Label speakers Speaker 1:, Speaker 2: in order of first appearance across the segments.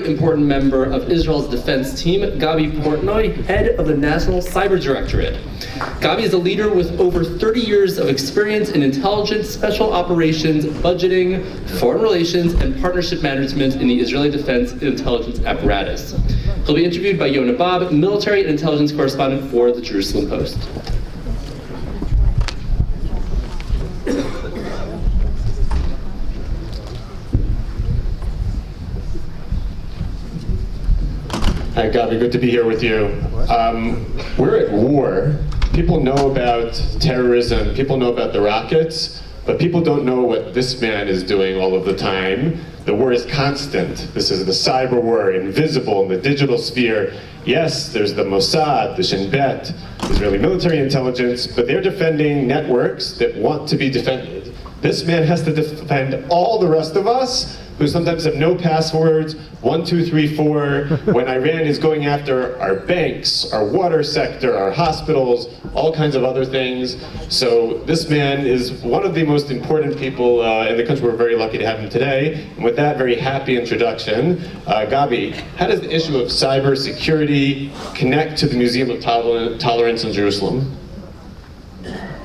Speaker 1: very important member of Israel's defense team, Gabi Portnoy, head of the National Cyber Directorate. Gabi is a leader with over 30 years of experience in intelligence, special operations, budgeting, foreign relations, and partnership management in the Israeli defense and intelligence apparatus. He'll be interviewed by Yonah, military and intelligence correspondent for the Jerusalem Post.
Speaker 2: Hi, Gabi, good to be here with you. We're at war. People know about terrorism, people know about the rockets, but people don't know what this man is doing all of the time. The war is constant. This is the cyber war, invisible in the digital sphere. Yes, there's the Mossad, the Shin Bet, Israeli military intelligence, but they're defending networks that want to be defended. This man has to defend all the rest of us who sometimes have no passwords, 1, 2, 3, 4, when Iran is going after our banks, our water sector, our hospitals, all kinds of other things. So this man is one of the most important people in the country. We're very lucky to have him today. And with that very happy introduction, Gabi, how does the issue of cybersecurity connect to the Museum of Tolerance in Jerusalem?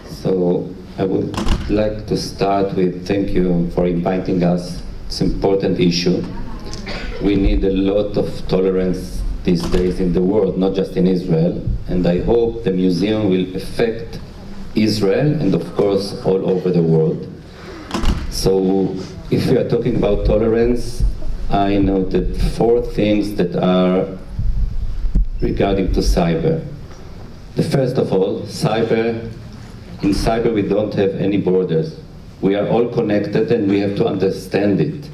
Speaker 3: So I would like to start with thank you for inviting us. It's an important issue. We need a lot of tolerance these days in the world, not just in Israel. And I hope the museum will affect Israel and of course all over the world. So if we are talking about tolerance, I noted 4 things that are regarding to cyber. The first of all, in cyber we don't have any borders. We are all connected and we have to understand it.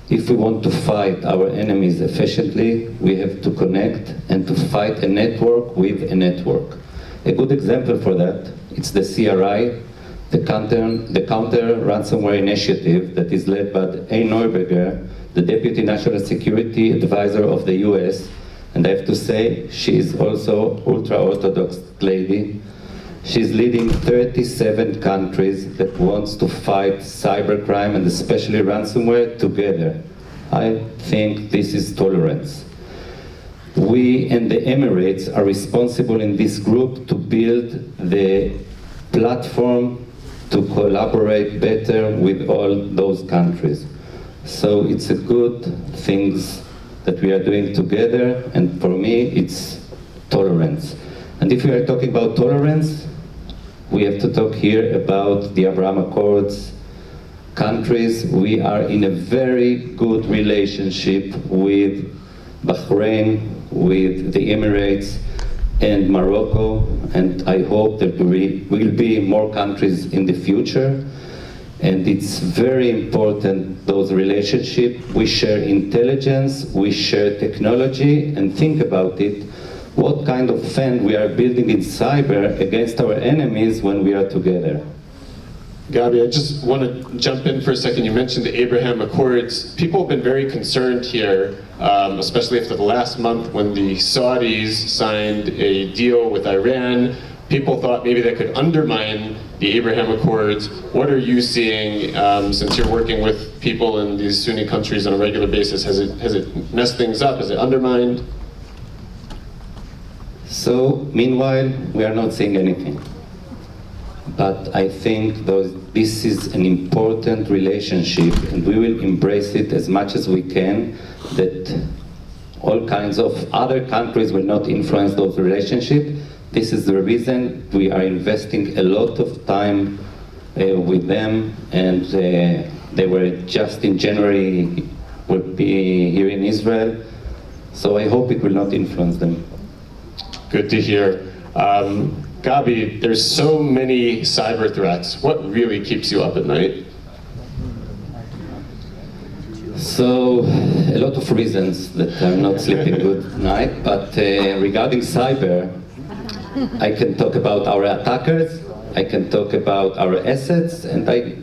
Speaker 3: If we want to fight our enemies efficiently, we have to connect and to fight a network with a network. A good example for that, it's the CRI, the counter ransomware initiative that is led by A. Neuberger, the Deputy National Security Advisor of the US. And I have to say, she is also ultra-Orthodox lady. She's leading 37 countries that wants to fight cybercrime and especially ransomware together. I think this is tolerance. We and the Emirates are responsible in this group to build the platform to collaborate better with all those countries. So it's a good things that we are doing together, and for me it's tolerance. And if we are talking about tolerance, we have to talk here about the Abraham Accords countries. We are in a very good relationship with Bahrain, with the Emirates and Morocco, and I hope that there will be more countries in the future. And it's very important, those relationships. We share intelligence, we share technology, and think about it. What kind of fence we are building in cyber against our enemies when we are together?
Speaker 2: Gabi, I just want to jump in for a second. You mentioned the Abraham Accords. People have been very concerned here, especially after the last month when the Saudis signed a deal with Iran. People thought maybe that could undermine the Abraham Accords. What are you seeing since you're working with people in these Sunni countries on a regular basis? Has it messed things up? Has it undermined?
Speaker 3: So, meanwhile, we are not saying anything. But I think this is an important relationship, and we will embrace it as much as we can, that all kinds of other countries will not influence those relationships. This is the reason we are investing a lot of time with them, and they were just in January, will be here in Israel. So I hope it will not influence them.
Speaker 2: Good to hear. Gabi, there's so many cyber threats. What really keeps you up at night?
Speaker 3: So, a lot of reasons that I'm not sleeping good at night, but regarding cyber, I can talk about our attackers, I can talk about our assets, and I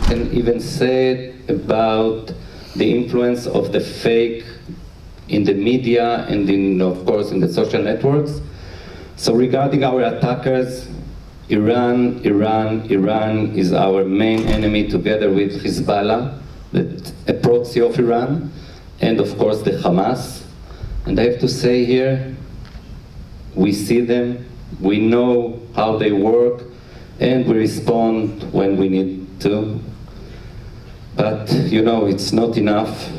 Speaker 3: can even say about the influence of the fake in the media and of course in the social networks. So regarding our attackers, Iran is our main enemy together with Hezbollah, a proxy of Iran. and of course the Hamas. And I have to say here, we see them, we know how they work, and we respond when we need to. But you know, it's not enough.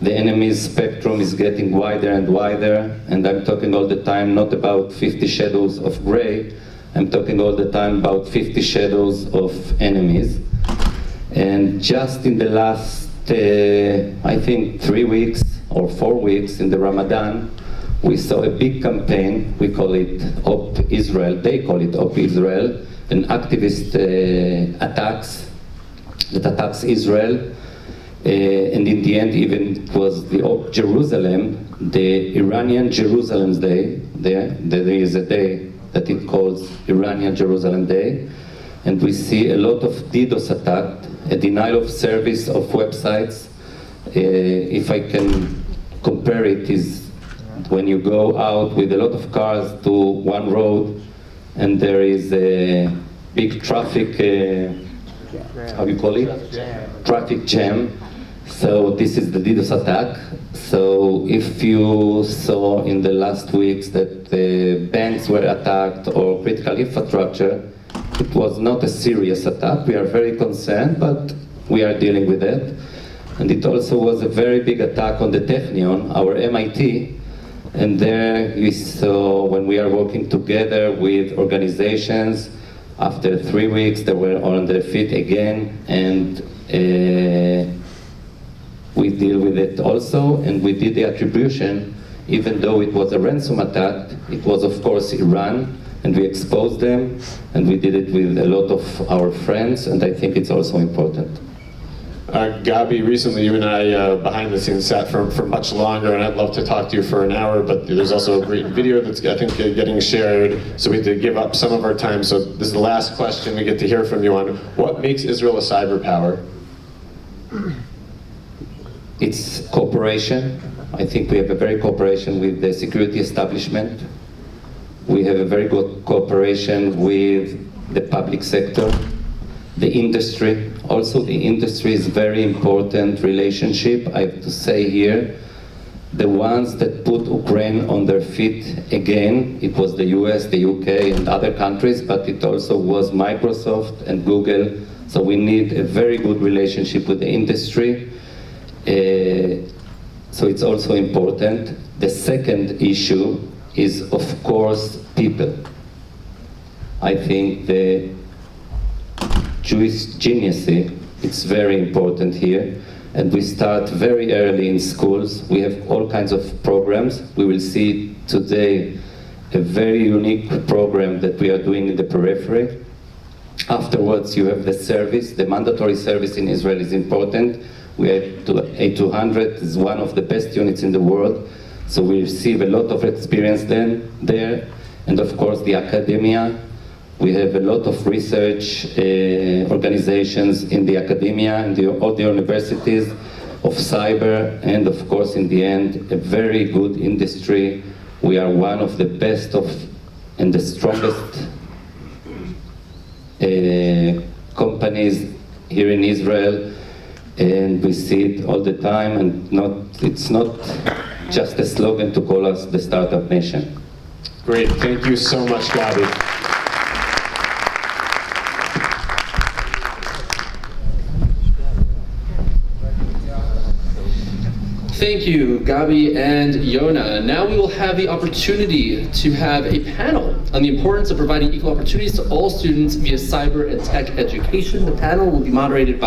Speaker 3: The enemy's spectrum is getting wider and wider, and I'm talking all the time not about 50 shadows of gray, I'm talking all the time about 50 shadows of enemies. And just in the last, I think 3 weeks or 4 weeks in the Ramadan, we saw a big campaign. We call it Op Israel. They call it Op Israel, an activist that attacks Israel. And in the end, even it was the Op Jerusalem, the Iranian Jerusalem's Day. There is a day that it calls Iranian Jerusalem Day. And we see a lot of DDoS attack, a denial of service of websites. If I can compare it, is when you go out with a lot of cars to one road and there is a big traffic, how do you call it? Traffic jam. So this is the DDoS attack. So if you saw in the last weeks that the banks were attacked or critical infrastructure, it was not a serious attack. We are very concerned, but we are dealing with it. And it also was a very big attack on the Technion, our MIT. And there we saw, when we are working together with organizations, after 3 weeks they were on their feet again, and we deal with it also, and we did the attribution. Even though it was a ransom attack, it was of course Iran, and we exposed them, and we did it with a lot of our friends, and I think it's also important.
Speaker 2: Gabi, recently you and I behind the scenes sat for much longer, and I'd love to talk to you for an hour, but there's also a great video that's I think getting shared, so we had to give up some of our time. So this is the last question we get to hear from you on what makes Israel a cyber power?
Speaker 3: It's cooperation. I think we have a very cooperation with the security establishment. We have a very good cooperation with the public sector, the industry. Also, the industry is very important relationship. I have to say here, the ones that put Ukraine on their feet again, it was the US, the UK, and other countries, but it also was Microsoft and Google. So we need a very good relationship with the industry. So it's also important. The second issue is, of course, people. I think the Jewish genius, it's very important here. And we start very early in schools. We have all kinds of programs. We will see today a very unique program that we are doing in the periphery. Afterwards, you have the service. The mandatory service in Israel is important. We have A200, is one of the best units in the world. So we receive a lot of experience then there. And of course, the academia. We have a lot of research organizations in the academia and all the universities of cyber, and of course, in the end, a very good industry. We are one of the best and the strongest companies here in Israel, and we see it all the time, and it's not just a slogan to call us the startup nation.
Speaker 2: Great, thank you so much, Gabi.
Speaker 1: Thank you, Gabi and Yonah. Now we will have the opportunity to have a panel on the importance of providing equal opportunities to all students via cyber and tech education. The panel will be moderated by